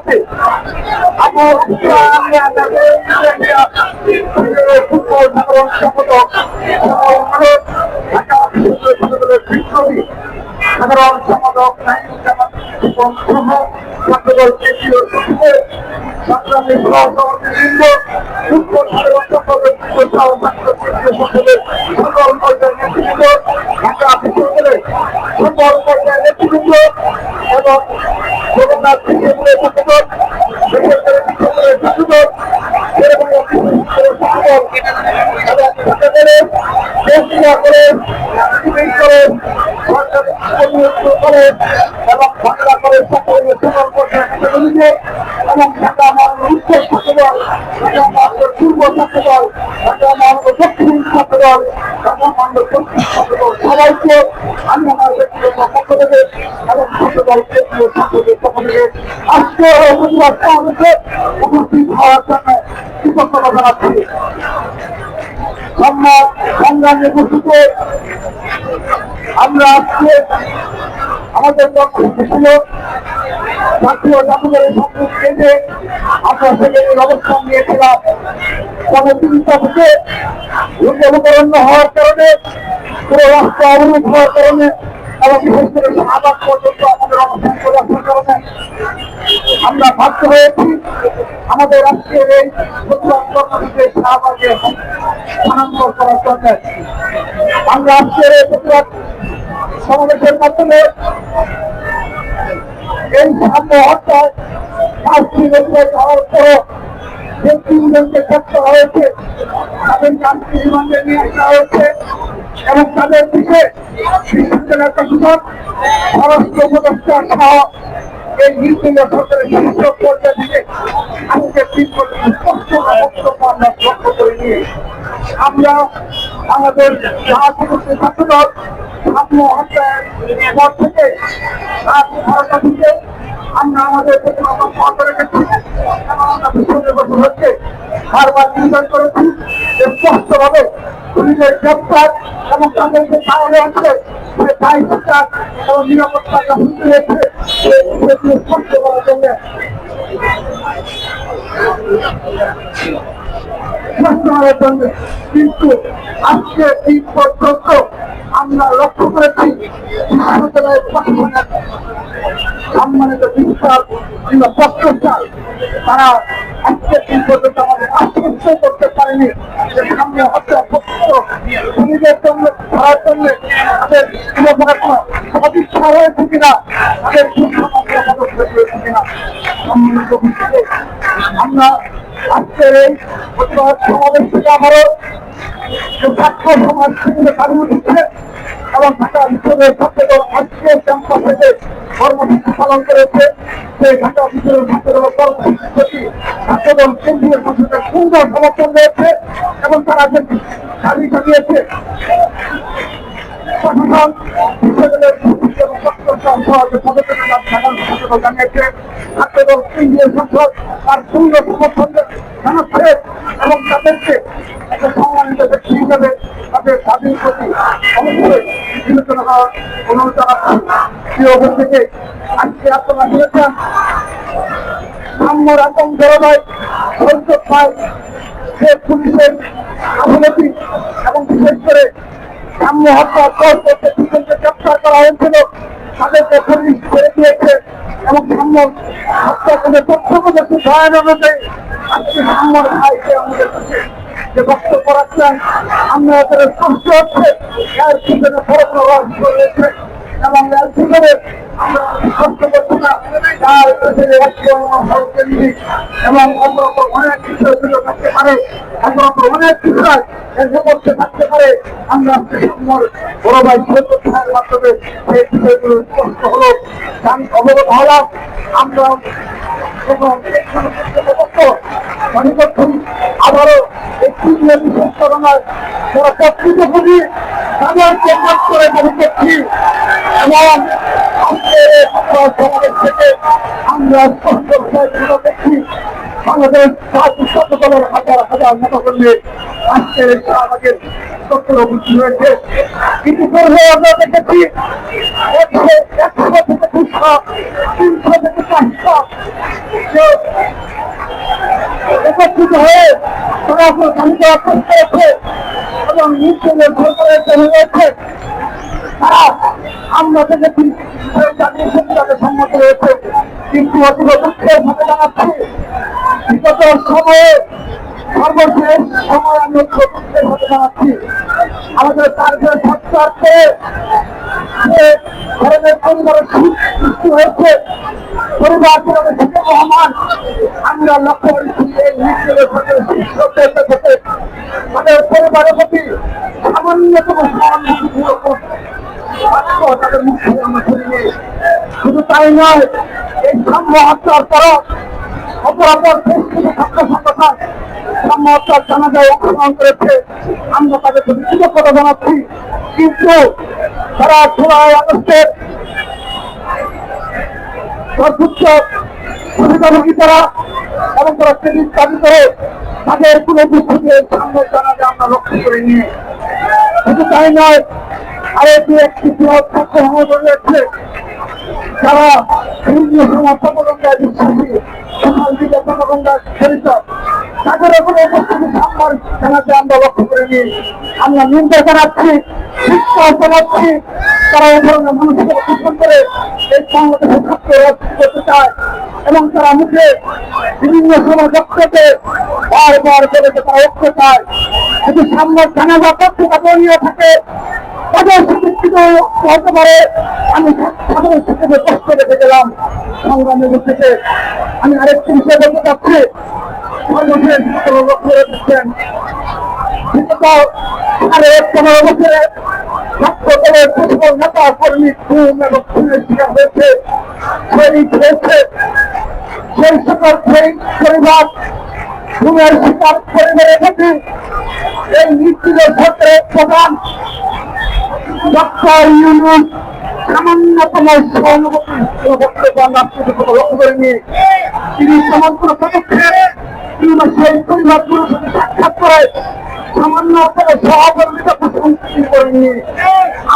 করছে ফুটবল সাধারণ সম্পাদক ঢাকা বিশ্ববিদ্যালয়ের বিপ্লবী সাধারণ সম্পাদক ছাত্রদল কেন্দ্রীয় সচিবের সংগ্রামী সহসভাপতিবৃন্দ ফুটবল সাধারণ সম্পাদক সংসদের সকল পর্যায়ের নেতৃবৃন্দ ঢাকা বিশ্ববিদ্যালয়ের সকল পর্যায়ের নেতৃবৃন্দ এবং জগন্নাথ বিশ্ববিদ্যালয়ের ছাত্রদল বেসরকারি বিশ্ববিদ্যালয়ের ছাত্রদল এবং বাংলা কলেজ সকল পর্যায়ে এবং ঢাকা মহানগর উত্তর ছাত্রদল, ঢাকা মহানগর পূর্ব ছাত্রদল, ঢাকা মহানগর দক্ষিণ ছাত্রদল, ঢাকা মহানগর পশ্চিম ছাত্রদল সবাইকে আমি আমার ব্যক্তিগত পক্ষ থেকে এবং ছাত্রদল কেন্দ্রীয় ছাত্রদের পক্ষ থেকে আজকে প্রতিবাদ সমাবেশে উপস্থিত হওয়ার জন্য কৃতজ্ঞতা জানাচ্ছি। সংগ্রামী উপস্থিতি আমরা আজকে আমাদের লক্ষ্য ছিল জাতীয় জাদুঘরের সম্মুখ কেন্দ্রে আমরা সেখানে অবস্থান নিয়েছিলাম। গণতন্ত্র থেকে রূপান্তরণ হওয়ার কারণে পুরো রাষ্ট্র অবরোধ হওয়ার কারণে এবং বিশেষ করে শাহবাগ পর্যন্ত আমাদের অবস্থান করে আসার কারণে আমরা বাধ্য হয়েছি আমাদের রাষ্ট্রের এই প্রতিবাদ কর্মসূচিতে শাহবাগে স্থানান্তর করার জন্য। আমরা আজকের এই প্রতিবাদ সমাবেশের মাধ্যমে এই সাম্য হত্যায় 5টি বছর হওয়ার পরও যে 3 জনকে গ্রেপ্তার করা হয়েছে তাদের শান্তি রিমান্ডে নিয়ে আসা হয়েছে এবং তাদের দিকে বিশ্ববিদ্যালয়ের প্রশাসন স্বরাষ্ট্র উপদেষ্টা সহ এই নির্দলীয় সরকারের শীর্ষ পর্যায় থেকে আজকে 3 বছর স্পষ্ট বক্তব্য আমরা লক্ষ্য করে নিয়ে আমরা আমাদের রাজনৈতিক ছাত্রদল সাম্য হত্যার পর থেকে আমরা আমাদের হচ্ছে বারবার নির্ধারণ করেছি স্পষ্টভাবে পুলিশের গ্রেপ্তার এবং তাদেরকে তাহলে আছে সে দায়ী সরকার এবং নিরাপত্তা হুমকি হয়েছে সেগুলো স্পষ্ট করার জন্য কিন্তু আজকে এই পর্যন্ত আমরা লক্ষ্য করেছি বিশ্ববিদ্যালয়ের প্রশাসনের সম্মানিত বিশ্বাস কিংবা প্রত্যাশার তারা আজকে এই পর্যন্ত আমাদের আশ্বস্ত করতে পারেনি যে সামনে হত্যা খুনিদের জন্য ধরার জন্য তাদের সদিচ্ছা রয়েছে কিনা তাদের পদক্ষেপ রয়েছে কিনা সম্মানিত ভিত্তিতে আমরা আজকের এই প্রতিবাদ সমাবেশ থেকে আমারও ছাত্র সমাজ থেকে দাবি উঠেছে এবং ঢাকা বিশ্ববিদ্যালয়ের ছাত্রদল আজকে ক্যাম্পাস থেকে কর্মসূচি পালন করেছে সেই ঢাকা বিশ্ববিদ্যালয়ের ছাত্রদল কর্মসূচির প্রতি ছাত্রদল কেন্দ্রীয় সংসদের সুন্দর সমর্থন রয়েছে এবং তারা যে দাবি জানিয়েছে প্রশাসন বিশ্ববিদ্যালয়ের এবং জানিয়েছে ছাত্রদল কেন্দ্রীয় সংসদ তার সুন্দর সমর্থন জানাচ্ছে এবং তাদেরকে একটা সম্মানিত ব্যক্তি হিসেবে তাদের দাবির প্রতি অবশ্যই বিবেচনা করার অনুরোধ জানাচ্ছি। প্রিয় থেকে আজকে আপনারা শুনেছেন সাম্য রকম জলবায়ু ধৈর্য পায় সে পুলিশের গাফিলতি এবং বিশেষ করে সাম্য হত্যার পর করতে দুজনকে গ্রেপ্তার করা হয়েছিল তাদেরকে পুলিশ ছেড়ে দিয়েছে এবং সাম্য হত্যা করে তথ্য প্রযুক্তি সহায়তা অনুযায়ী আজকে সাম্যর ভাইকে আমাদের কাছে যে বক্তব্য রাখলেন আমরা এদের স্পষ্ট হচ্ছে এর পিছনে বড় প্রভাব রয়েছে এবং এর পিছনে আমরা স্পষ্ট করছি না তার পেছনে কেন্দ্রিক এবং অন্যরকম অনেক বিষয় থাকতে পারে অন্যরকম অনেক বিষয় এর মধ্যে থাকতে পারে আমরা সাম্যর বড় ভাই সুরক্ষার মাধ্যমে সেই বিষয়গুলো স্পষ্ট হলো অবগত হলাম আমরা আবারও একটি বিশেষ করোনায় যারা প্রকৃতভূমি তাদের কেন্দ্র করে দাবি করছি এবং সমাবেশ থেকে আমরা স্পষ্ট দেখছি বাংলাদেশ ছাত্রদলের হাজার হাজার নেতাকর্মী আজকের আমাদের সত্তর অবস্থি হয়েছে কিন্তু আমরা দেখেছি 100 থেকে 200 300 থেকে 400 একত্রিত হয়ে সরাসরি তালিকা করতে হচ্ছে এবং নিশ্চয়ের সরকারের তৈরি হয়েছে তারা আমরা দেখেছি জাতীয় সরকারের সম্মত হয়েছে কিন্তু অতি দুঃখের সাথে জানাচ্ছি বিগত সময়ে সর্বশেষ সময় আমি দুঃখের সাথে জানাচ্ছি আমাদের কার্যের সরকারকে যে ধরনের পরিবারের সৃষ্টি হয়েছে পরিবার কিভাবে শিখে রহমান আমরা লক্ষ্য করেছি এই নিশ্চয়ের সাথে তাদের পরিবারের প্রতি সামান্যতম সহানুভূতি তাদের মুখে আমরা করিনি শুধু তাই নয় এই সাম্য হত্যার পর অপরাপর ছাত্র সংগঠন সাম্য হত্যার জানাজায় অংশগ্রহণ করেছে আমরা তাদের প্রতি কৃতজ্ঞতা জানাচ্ছি কিন্তু তারা 16 আগস্টের সর্বোচ্চ সুবিধাভোগী তারা এবং তারা ক্রেডিট দাবি করে তাদের কোনো দুঃখকে সামনে জানাজা আমরা লক্ষ্য করিনি শুধু তাই নয় আরেকটি একটি বৃহৎ ছাত্র সংগঠন রয়েছে যারা বিভিন্ন সমাজ প্রবন্ধা বিশ্বাসী সমাজ দিকে প্রবন্ধা জড়িত তাদের কোনো উপস্থিতি সম্মান জানাতে আমরা লক্ষ্য করিনি আমরা নিন্দা জানাচ্ছি বিশ্বাস জানাচ্ছি তারা এই ধরনের মানুষকে পোষণ করে এই বাংলাদেশে ছাত্র রাজনীতি করতে চায় এবং তারা মুখে বিভিন্ন সময় লক্ষ্যতে বারবার বলেছে তারা ঐক্য চায় যদি সামনে জানাজা পত্রিকা নিয়ে থাকে তাদের শিক্ষিত হতে পারে আমি সাধারণ শিক্ষাকে কষ্ট রেখে গেলাম সংগ্রামের থেকে আমি আরেকটি বিষয় বলতে চাচ্ছি সর্বশেষ লক্ষ্য রেখেছেন সাড়ে 15 বছরে ছাত্রদলের সকল নেতা কর্মী খুন এবং খুনের শিকার হয়েছে শহীদ হয়েছে সেই সকল পরিবার খুনের শিকার পরিবারের প্রতি এই নিশ্চিত সরকারের প্রধান ডক্টর ইউনূস সামান্যতম সহানুভূতি লক্ষ্য করেনি তিনি তেমন কোনো পদক্ষেপ কিংবা সেই পরিবারগুলোর সাথে সাক্ষাৎ করে সামান্য সহকর্মীতা পোষণ করেননি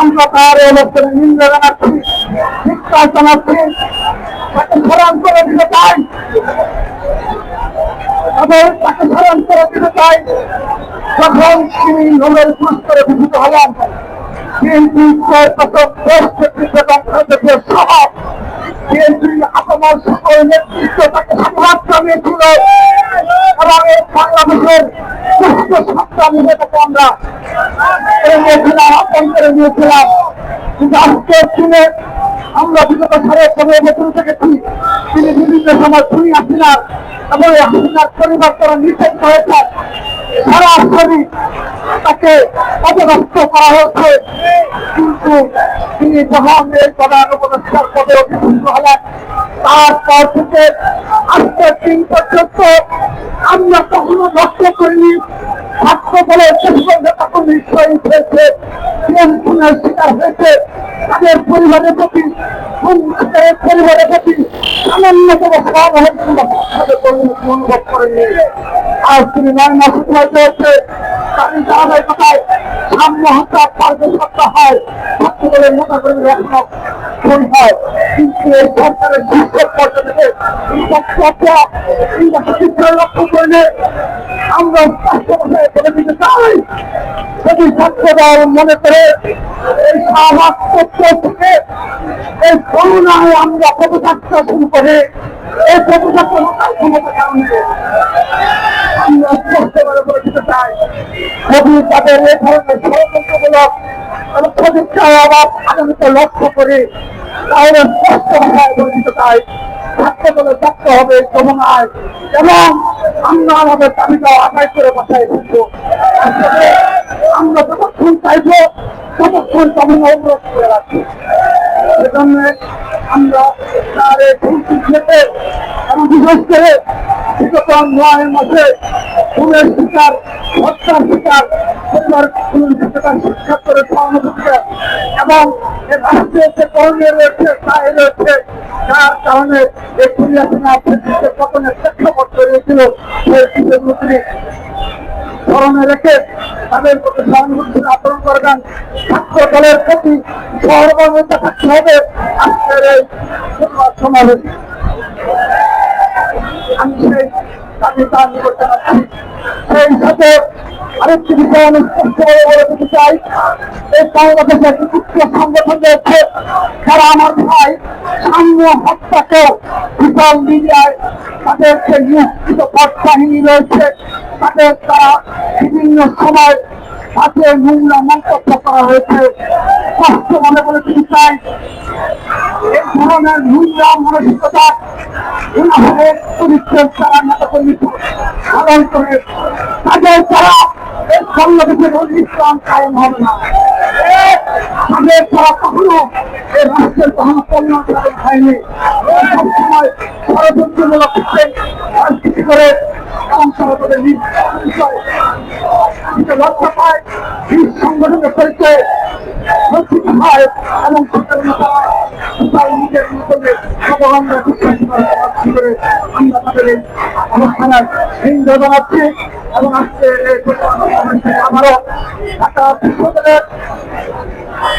আমরা তার অবস্থানে নিন্দা জানাচ্ছি শিক্ষা জানাচ্ছি তাকে স্মরণ করে দিতে চাই তাকে স্মরণ করে দিতে চাই যখন তিনি নোবেল পুরস্কারে ভূষিত হলেন বিএনপি সহ বিএনপি আপনার সকল নেতৃত্ব তাকে সংবাদ জানিয়েছিল এবং বাংলাদেশের সুস্থ সংগ্রামী নেতাকে আমরা নিয়েছিলাম আপন করে নিয়েছিলাম কিন্তু আজকের দিনে আমরা বিগত 15.5 বছর দেখেছি তিনি বিভিন্ন সময় খুনি হাসিনার এবং হাসিনার পরিবার তারা নিষেধ হয়েছে সরাসরি তাকে পদগ্রস্ত করা হয়েছে কিন্তু তিনি যখন এই প্রধান উপদেষ্টার পদে অধিষ্ঠিত হলেন তারপর থেকে আজকের দিন পর্যন্ত আমরা কখনো লক্ষ্য করিনি ছাত্র দলের কখনই শহীদ হয়েছে খুনের শিকার হয়েছে তাদের পরিবারের প্রতি পরিবারের প্রতি সামান্যতম অনুভব করেননি আর তিনি 9 মাস হতে হচ্ছে তাদের জানাই কথায় সাম্য হত্যা 5 সপ্তাহ হয় ছাত্র দলের নেতা কর্মীরা এখনো খুন হয় কিন্তু এই সরকারের শীর্ষ পর্যায়ে লক্ষ্য করলে আমরা স্পষ্ট ভাষায় বলে দিতে চাই যদি ছাত্র দল মনে করে এই শাহবাগ তথ্য থেকে এই করুণায় আমরা পদযাত্রা শুরু করে এই পদযাত্রা ক্ষমতার কারণে আমরা স্পষ্টভাবে বলে দিতে চাই যদি তাদের এই ধরনের ষড়যন্ত্রমূলক প্রতিষ্ঠায় আবার আগামীতে লক্ষ্য করে তাহলে স্পষ্ট ভাষায় বলে দিতে চাই ছাত্র দলে থাকতে হবে যমুনায় এবং আমরা আমাদের দাবিটা আদায় করে বাসায় ফিরবো আমরা যতক্ষণ চাইবো ততক্ষণ যমুনা অনুরোধ করে রাখবো সেজন্য আমরা তার এই খেতে এবং বিশেষ করে বিগত 9 মাসে খুনের শিকার হত্যার শিকার পরিবার সাক্ষাৎ করে সহানুভূতিতে এবং রাষ্ট্রের যে করণীয় রয়েছে তাই রয়েছে যার কারণে এই কুড়িয়াখানা পতনের প্রেক্ষাপট রয়েছিল সেই বিষয়গুলো তিনি স্মরণে রেখে তাদের প্রতি সহানুভূতি আচরণ করবেন ছাত্র দলের প্রতি সহমর্মিতা থাকতে হবে আজকের এই সমাবেশ আমি তা নিকট জানাচ্ছি। সেই সাথে আরেকটি বিষয় আমি স্পষ্ট করে বলে দিতে চাই, এই বাংলাদেশে একটি উচ্চ সংগঠন রয়েছে যারা আমার ভাই সাম্য হত্যাকেও সোশ্যাল মিডিয়ায় তাদেরকে নিয়োজিত বাহিনী রয়েছে, তাদের দ্বারা বিভিন্ন সময় তাতে নোংরা মন্তব্য করা হয়েছে। স্পষ্ট মনে বলে দিতে চাই, এই ধরনের নোংরা মানসিকতা উনাদের চরিত্রের তারা নেতাকর্মী পালন করে তাদের দ্বারা এই বাংলাদেশের ইসলাম কায়েম হবে না। তাদের তারা কখনো এই রাষ্ট্রের কখনো কল্যাণ হয়নি। সবসময় ষড়যন্ত্রমূলক রাজনীতি করে এবং তারা তাদের বিষয় লক্ষ্য পায় এই সংগঠনের পরিচয়ে লক্ষিত হয় এবং নিজের মতনে সবরঙ্গা বিশ্বাস করে আমরা তাদের এই অনুষ্ঠানের হিন্দু জানাচ্ছি। এবং আজকে আমারও ঢাকা বিশ্ববিদ্যালয়ের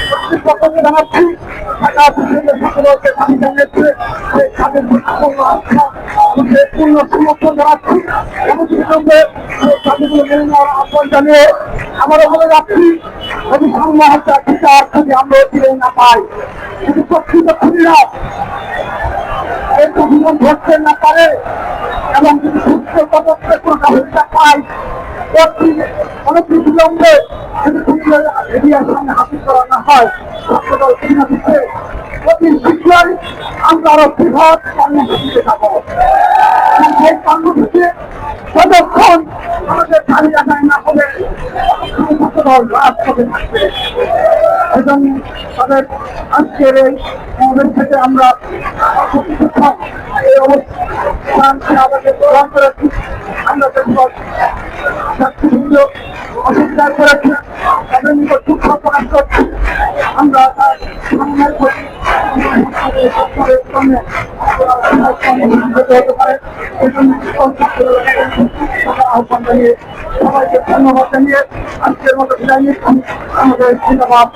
কর্তৃপক্ষকে জানাচ্ছি, ঢাকা বিশ্ববিদ্যালয়ের সকলকে দাবি জানিয়েছে তাদের পূর্ণ আস্থা পূর্ণ সমর্থন জানাচ্ছি। অবশ্যই দাবিগুলো মেনে নেওয়ার আহ্বান জানিয়ে আমারও বলে যাচ্ছি, যদি সাম্য হত্যা বিচার যদি আমরা ফিরে না পাই, যদি প্রকৃত খুনিরা এই প্রতিবন্ধ ধরতে না পারে এবং যদি সুস্থ পদক্ষেপ কোনো ব্যবস্থা পায়, অনেক বিলম্বে যদি মিডিয়ার সামনে হাজির করা না হয়, দল কিনা দিচ্ছে অতি শীঘ্রই আমরা আরো বৃহৎ কর্মসূচিতে যাবো। সেই কর্মসূচি যতক্ষণ আমাদের দাবি আদায় না হবে দল রাজপথে থাকবে। সেজন্য তাদের আজকের এই আমাদের থেকে আমরা এই অবস্থানকে আমাদের গ্রহণ করেছি। আমরা অস্বীকার করেছি, তাদের নিকট দুঃখ প্রকাশ করছি। আমরা তার সামনের আহ্বান জানিয়ে সবাইকে ধন্যবাদ জানিয়ে আজকের মতো বিদায় নিচ্ছি। আমাদের জিন্দাবাদ।